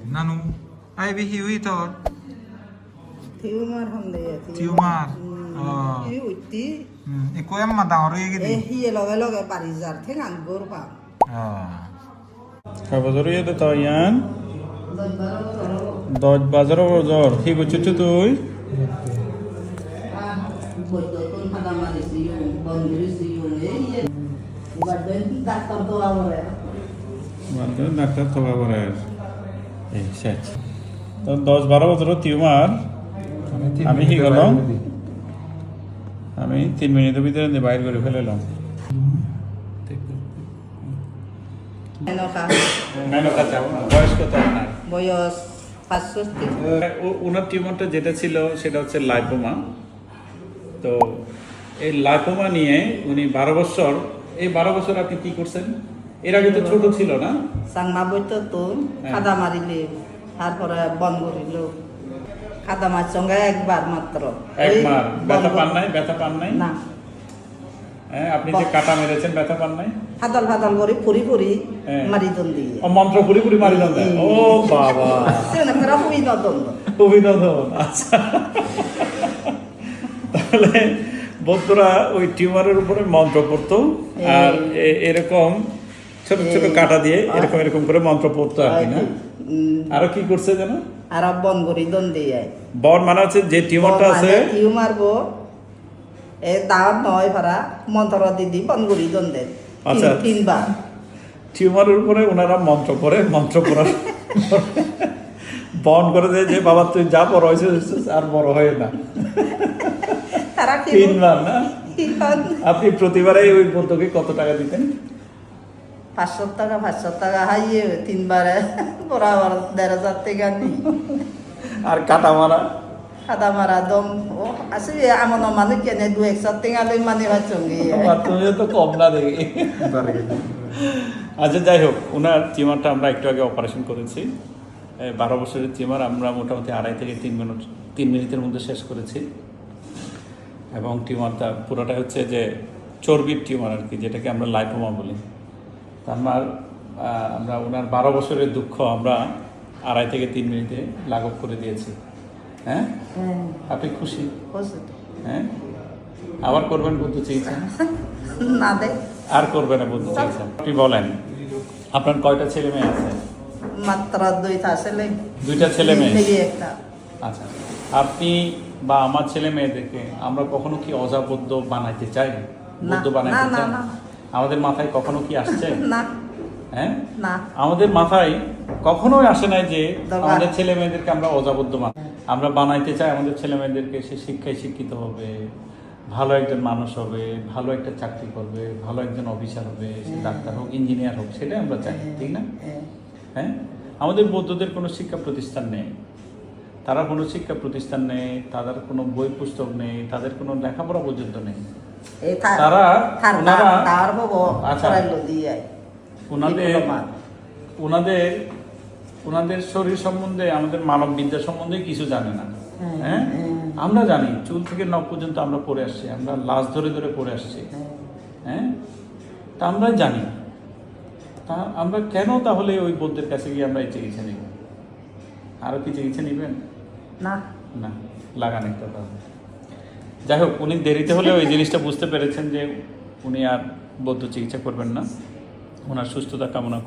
Nanu, ai vi hiu itor. Tumor honde ya. Tumor. Hiu iti. Iko em mà đào rồi cái gì? Hiu loge parizar thengan gorpa. Kabazoro ya to yan. 10-12 বছর কি করছিস তুই? Bodoton pada mari siung, bondri siung ye. Badan daktar to amore. মানে doctor তো বাবারে এই শেষ তো 10-12 বছর টিউমার আমি কি করলাম আমি 3 মিনিটের ভিতরে বাইর করে ফেলালাম মেনকা চাও বয়স কত আপনার বয়স 65 ওনার টিউমারটা যেটা ছিল সেটা হচ্ছে লাইপোমা তো এই লাইপোমা নিয়ে উনি 12 বছর এই 12 বছর আপনি কি করছেন এর আগে তো ছোট ছিল না সাংমা বইতো তো খাদা মারিলে তারপরে বন করিল খাদা মার সঙ্গে একবার মাত্র একবার ব্যথা পান নাই না হ্যাঁ আপনি যে কাটা মেরেছেন ব্যথা পান নাই ফাদল করে ফুরি মারি দন দিয়ে ও মন্ত্র পুরি মারি দেন ও বাবা সেনা করা অভিনন্দন আচ্ছা তাহলে বন্ধুরা ওই টিউমারের উপরে মন্ত্র পড়তো আর এরকম ছোট ছোট কাটা দিয়ে এরকম করে মন্ত্র পড়তো আর কি না আরো কি করছে জানো আর বন করি দন দিয়ে বন মানে হচ্ছে যে টিউমারটা আছে টিউমার গো এ দাঁত নয় ভাড়া মন্ত্র দিদি বন করি দন দে আচ্ছা 3 বার টিউমারের উপরে ওনারা মন্ত্র পড়ার বন করে দেয় যে বাবা তুই যা বড় হয়েছিস আর বড় হয় না তারা 3 বার না আপনি প্রতিবারে ওই বন্ধুকে কত টাকা দিতেন 500 টাকা হাইয়ে 3 বারে বরাবর 1000 টাকা নি আর কাটা মারা দম ও আসলে আমন মানে কেনে 200 টাকা লই মানে বাচঙ্গি তুমি তো কম না দেখি আচ্ছা যাই হোক ওনার টিউমারটা আমরা একটু আগে অপারেশন করেছি 12 বছরের টিউমার আমরা মোটামুটি 2.5 থেকে 3 মিনিটের মধ্যে শেষ করেছি এবং টিউমারটা পুরোটা হচ্ছে যে চর্বির টিউমার আর কি যেটাকে আমরা লাইপোমা বলি আমরা ওনার 12 বছরের দুঃখ আমরা 2.5 থেকে 3 মিনিটে লাঘব করে দিয়েছি হ্যাঁ আপনি খুশি হ্যাঁ আবার করবেন বুদ্ধ চিকিৎসা না দে আর করবে না বুদ্ধ চিকিৎসা আপনি বলেন আপনার কয়টা ছেলে মেয়ে আছে মাত্র 2টা ছেলে 2টা ছেলে মেয়ে একটা আচ্ছা আপনি বা আমার ছেলে মেয়েদেরকে আমরা কখনো কি অজাবদ্ধ বানাইতে চাই বুদ্ধ বানাইতে চাই আমাদের মাথায় কখনো কি আসছে না হ্যাঁ না আমাদের মাথায় কখনোই আসে নাই যে আমাদের ছেলে মেয়েদেরকে আমরা অজাবদ্ধ আমরা বানাইতে চাই আমাদের ছেলে মেয়েদেরকে সে শিক্ষায় শিক্ষিত হবে ভালো একজন মানুষ হবে ভালো একটা চাকরি করবে ভালো একজন অফিসার হবে সে ডাক্তার হোক ইঞ্জিনিয়ার হোক সেটাই আমরা চাই ঠিক না হ্যাঁ আমাদের বৌদ্ধদের কোনো শিক্ষা প্রতিষ্ঠান নেই তারা কোনো শিক্ষা প্রতিষ্ঠান নেই তাদের কোনো বই পুস্তক নেই তাদের কোনো লেখাপড়া পর্যন্ত নেই তারা ওনাদের শরীর সম্বন্ধে আমাদের মানব বিদ্যা সম্বন্ধে কিছু জানে না হ্যাঁ আমরা জানি চুল থেকে নখ পর্যন্ত আমরা পড়ে আসছি আমরা লাশ ধরে ধরে পড়ে আসছি হ্যাঁ তা আমরা জানি তা আমরা কেন তাহলে ওই বৌদ্ধের কাছে গিয়ে আমরা এই চিকিৎসা নিব আরো কি চিকিৎসা নিবেন না না লাগান একটা তাহলে যাই হোক উনি দেরিতে হলে ওই জিনিসটা বুঝতে পেরেছেন যে উনি আর বৌদ্ধ চিকিৎসা করবেন না ওনার সুস্থতা কামনা